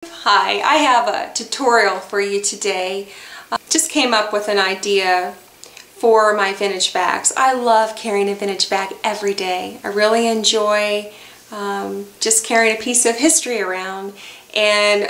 Hi, I have a tutorial for you today. Just came up with an idea for my vintage bags. I love carrying a vintage bag every day. I really enjoy just carrying a piece of history around, and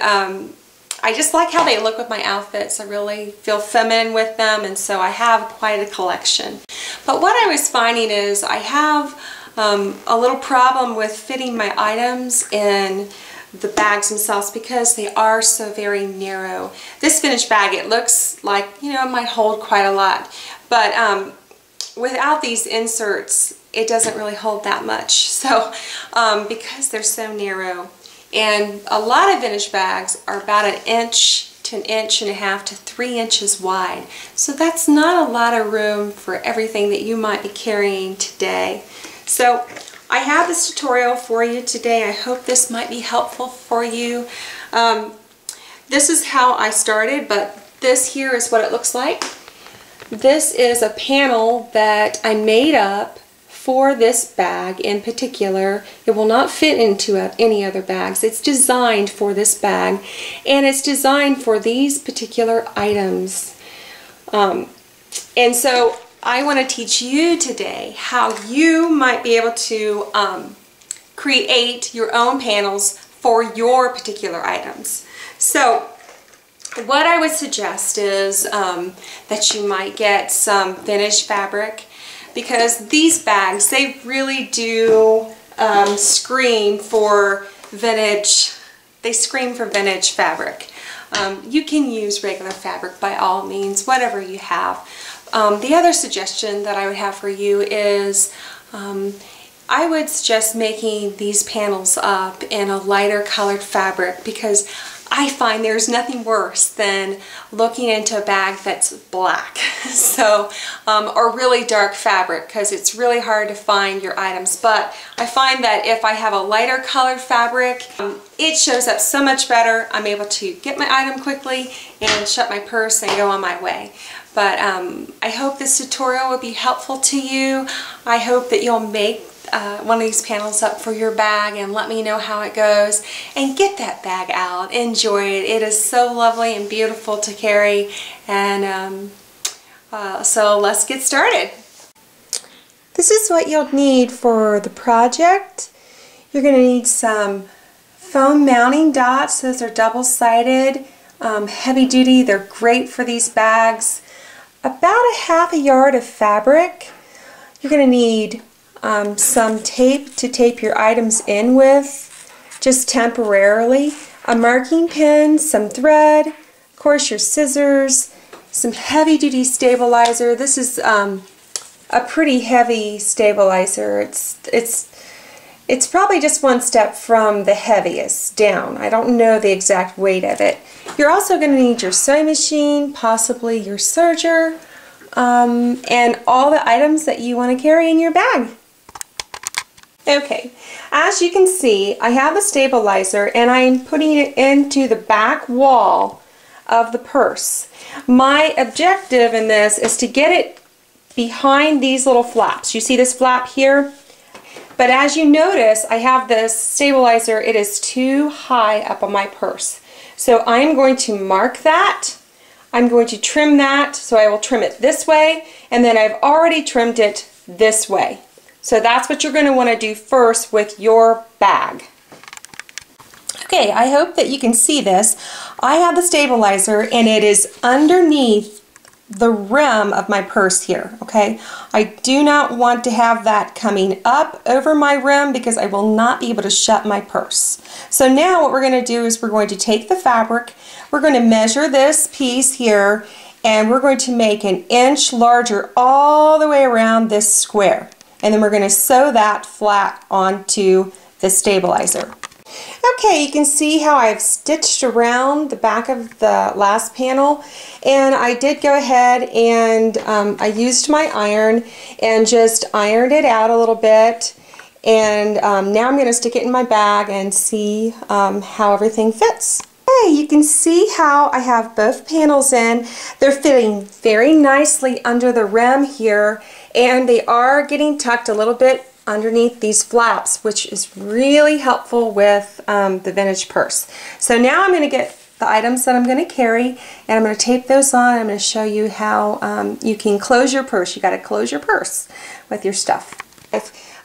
I just like how they look with my outfits. I really feel feminine with them, and so I have quite a collection. But what I was finding is I have a little problem with fitting my items in the bags themselves because they are so very narrow. This vintage bag, it looks like, you know, it might hold quite a lot, but without these inserts it doesn't really hold that much. So because they're so narrow, and a lot of vintage bags are about an inch to an inch and a half to 3 inches wide, so that's not a lot of room for everything that you might be carrying today. So I have this tutorial for you today. I hope this might be helpful for you. This is how I started, but this here is what it looks like. This is a panel that I made up for this bag in particular. It will not fit into any other bags. It's designed for this bag, and it's designed for these particular items. And so I want to teach you today how you might be able to create your own panels for your particular items. So what I would suggest is that you might get some vintage fabric, because these bags, they really do scream for vintage. They scream for vintage fabric. You can use regular fabric by all means, whatever you have. The other suggestion that I would have for you is I would suggest making these panels up in a lighter colored fabric, because I find there's nothing worse than looking into a bag that's black so or really dark fabric, because it's really hard to find your items. But I find that if I have a lighter colored fabric, it shows up so much better. I'm able to get my item quickly and shut my purse and go on my way. But I hope this tutorial will be helpful to you. I hope that you'll make one of these panels up for your bag and let me know how it goes, and get that bag out. Enjoy it. It is so lovely and beautiful to carry, and so let's get started. This is what you'll need for the project. You're going to need some foam mounting dots. Those are double-sided, heavy duty. They're great for these bags. About a ½ yard of fabric. You're going to need some tape to tape your items in with, just temporarily, a marking pen, some thread, of course your scissors, some heavy duty stabilizer. This is a pretty heavy stabilizer. It's probably just one step from the heaviest down. I don't know the exact weight of it. You're also going to need your sewing machine, possibly your serger, and all the items that you want to carry in your bag. Okay, as you can see, I have the stabilizer and I'm putting it into the back wall of the purse. My objective in this is to get it behind these little flaps. You see this flap here? But as you notice, I have this stabilizer, it is too high up on my purse. So I'm going to mark that. I'm going to trim that, so I will trim it this way, and then I've already trimmed it this way. So that's what you're going to want to do first with your bag. Okay, I hope that you can see this. I have the stabilizer and it is underneath the rim of my purse here, okay? I do not want to have that coming up over my rim, because I will not be able to shut my purse. So now what we're going to do is we're going to take the fabric, we're going to measure this piece here, and we're going to make an inch larger all the way around this square. And then we're going to sew that flat onto the stabilizer. Okay, you can see how I've stitched around the back of the last panel, and I did go ahead and I used my iron and just ironed it out a little bit, and now I'm going to stick it in my bag and see how everything fits. Okay, you can see how I have both panels in. They're fitting very nicely under the rim here, and they are getting tucked a little bit underneath these flaps, which is really helpful with the vintage purse. So now I'm going to get the items that I'm going to carry, and I'm going to tape those on. I'm going to show you how you can close your purse. You got to close your purse with your stuff.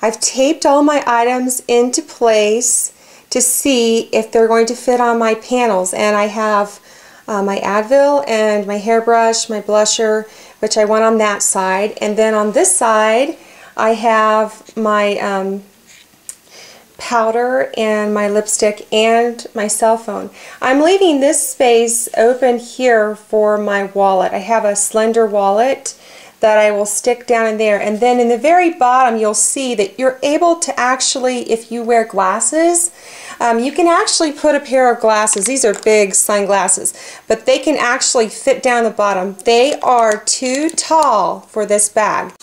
I've taped all my items into place to see if they're going to fit on my panels, and I have my Advil and my hairbrush, my blusher, which I want on that side, and then on this side I have my powder and my lipstick and my cell phone. I'm leaving this space open here for my wallet. I have a slender wallet that I will stick down in there, and then in the very bottom you'll see that you're able to actually, if you wear glasses, you can actually put a pair of glasses. These are big sunglasses, but they can actually fit down the bottom. They are too tall for this bag.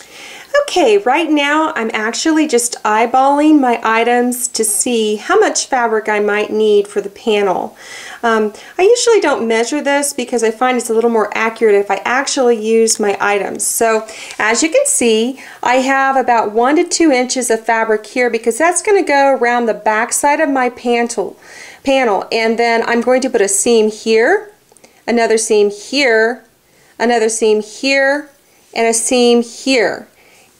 Okay, right now I'm actually just eyeballing my items to see how much fabric I might need for the panel. I usually don't measure this because I find it's a little more accurate if I actually use my items. So as you can see, I have about 1 to 2 inches of fabric here because that's going to go around the back side of my panel, and then I'm going to put a seam here, another seam here, another seam here, and a seam here,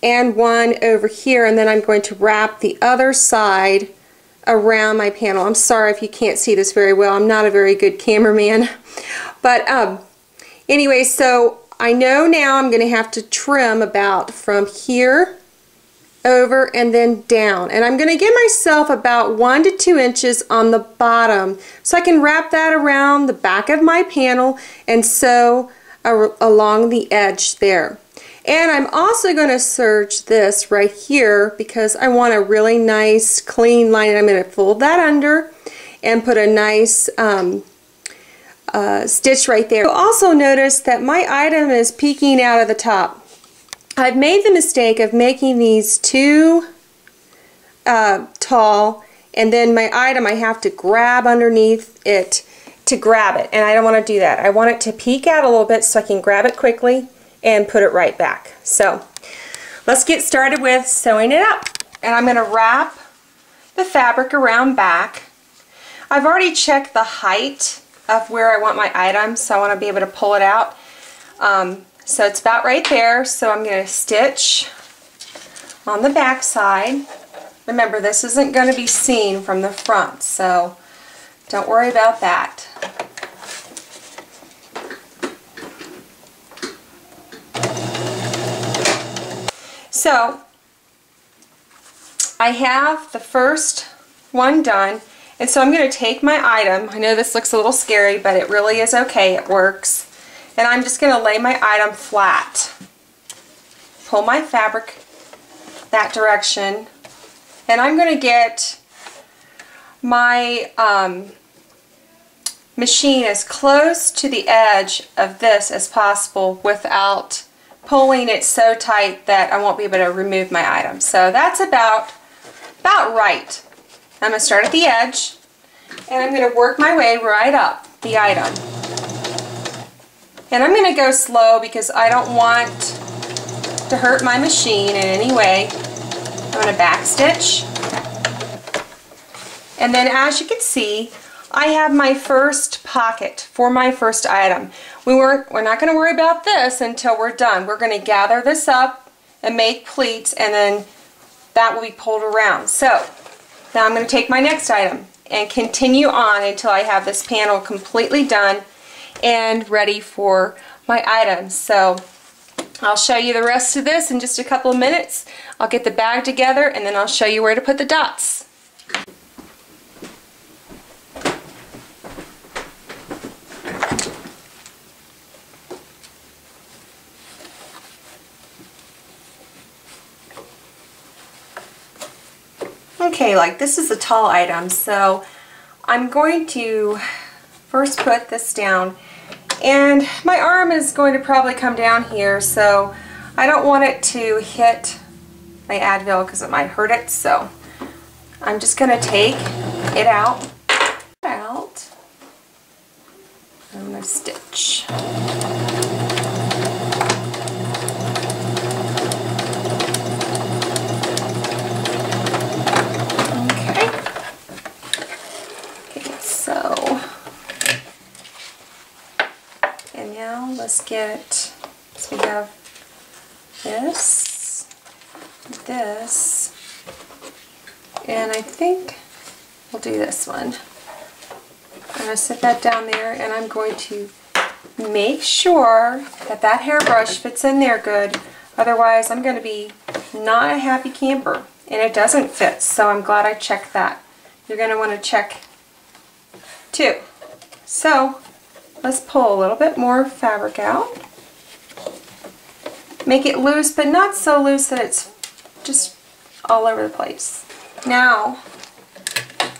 and one over here, and then I'm going to wrap the other side around my panel. I'm sorry if you can't see this very well. I'm not a very good cameraman. But anyway, so I know now I'm going to have to trim about from here over and then down. And I'm going to give myself about 1 to 2 inches on the bottom so I can wrap that around the back of my panel and sew along the edge there. And I'm also going to serge this right here because I want a really nice clean line, and I'm going to fold that under and put a nice stitch right there. You'll also notice that my item is peeking out of the top. I've made the mistake of making these too tall, and then my item I have to grab underneath it to grab it, and I don't want to do that. I want it to peek out a little bit so I can grab it quickly and put it right back. So let's get started with sewing it up. And I'm going to wrap the fabric around back. I've already checked the height of where I want my item, so I want to be able to pull it out. So it's about right there, so I'm going to stitch on the back side. Remember, this isn't going to be seen from the front, so don't worry about that. So I have the first one done, and so I'm going to take my item. I know this looks a little scary, but it really is okay. It works. And I'm just going to lay my item flat. Pull my fabric that direction, and I'm going to get my machine as close to the edge of this as possible without pulling it so tight that I won't be able to remove my item. So that's about right. I'm going to start at the edge, and I'm going to work my way right up the item. And I'm going to go slow because I don't want to hurt my machine in any way. I'm going to back stitch, and then as you can see, I have my first pocket for my first item. We're not going to worry about this until we're done. We're going to gather this up and make pleats, and then that will be pulled around. So now I'm going to take my next item and continue on until I have this panel completely done and ready for my items. So I'll show you the rest of this in just a couple of minutes. I'll get the bag together, and then I'll show you where to put the dots. Okay, like this is a tall item, so I'm going to first put this down, and my arm is going to probably come down here, so I don't want it to hit my Advil because it might hurt it, so I'm just going to take it out. I'm going to stitch. now let's get, so we have this, and I think we'll do this one. I'm going to set that down there, and I'm going to make sure that that hairbrush fits in there good. Otherwise, I'm going to be not a happy camper, and it doesn't fit, so I'm glad I checked that. You're going to want to check too. So, let's pull a little bit more fabric out. Make it loose, but not so loose that it's just all over the place. Now,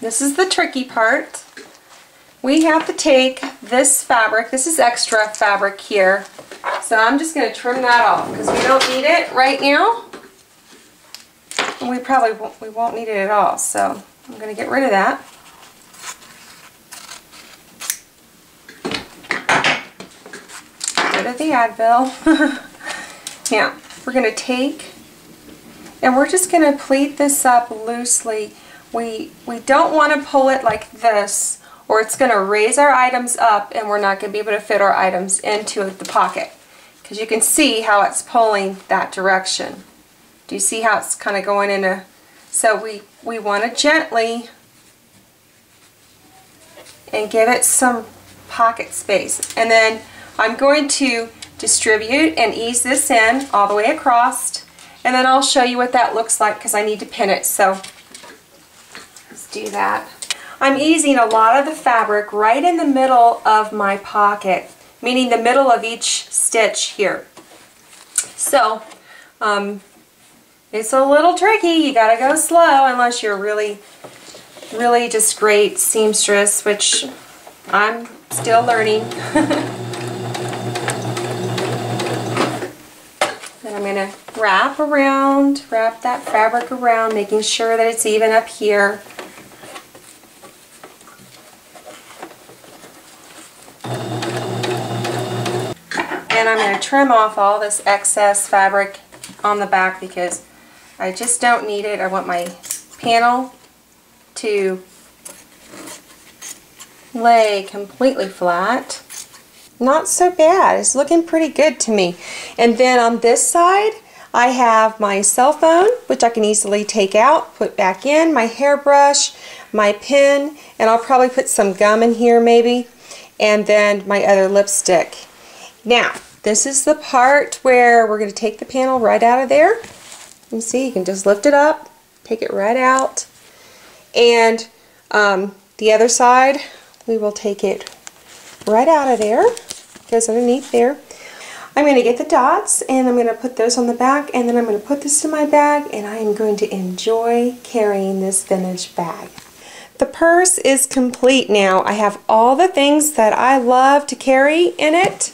this is the tricky part. We have to take this fabric, this is extra fabric here, so I'm just going to trim that off because we don't need it right now. And we won't need it at all, so I'm going to get rid of that. Rid of the Advil. Now, we're going to take, and we're just going to pleat this up loosely. We don't want to pull it like this, or it's going to raise our items up and we're not going to be able to fit our items into the pocket. Because you can see how it's pulling that direction. Do you see how it's kind of going in a... So we want to gently and give it some pocket space. And then I'm going to distribute and ease this in all the way across. And then I'll show you what that looks like because I need to pin it. So let's do that. I'm easing a lot of the fabric right in the middle of my pocket, meaning the middle of each stitch here. So, it's a little tricky. You gotta go slow unless you're really just great seamstress, which I'm still learning. Then I'm gonna wrap that fabric around, making sure that it's even up here. And I'm going to trim off all this excess fabric on the back because I just don't need it. I want my panel to lay completely flat. Not so bad. It's looking pretty good to me. And then on this side, I have my cell phone, which I can easily take out, put back in, my hairbrush, my pen, and I'll probably put some gum in here maybe, and then my other lipstick. Now, this is the part where we're going to take the panel right out of there. You see, you can just lift it up, take it right out. And the other side, we will take it right out of there. It goes underneath there. I'm going to get the dots and I'm going to put those on the back, and then I'm going to put this in my bag, and I am going to enjoy carrying this vintage bag. The purse is complete now. I have all the things that I love to carry in it,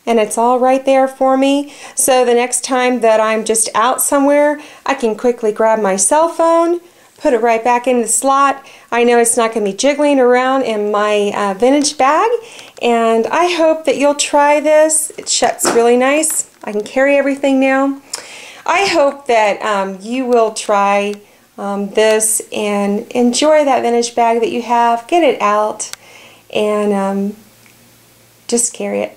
and it's all right there for me. So the next time that I'm just out somewhere, I can quickly grab my cell phone, put it right back in the slot. I know it's not going to be jiggling around in my vintage bag, and I hope that you'll try this. It shuts really nice. I can carry everything now. I hope that you will try this and enjoy that vintage bag that you have. Get it out and just carry it.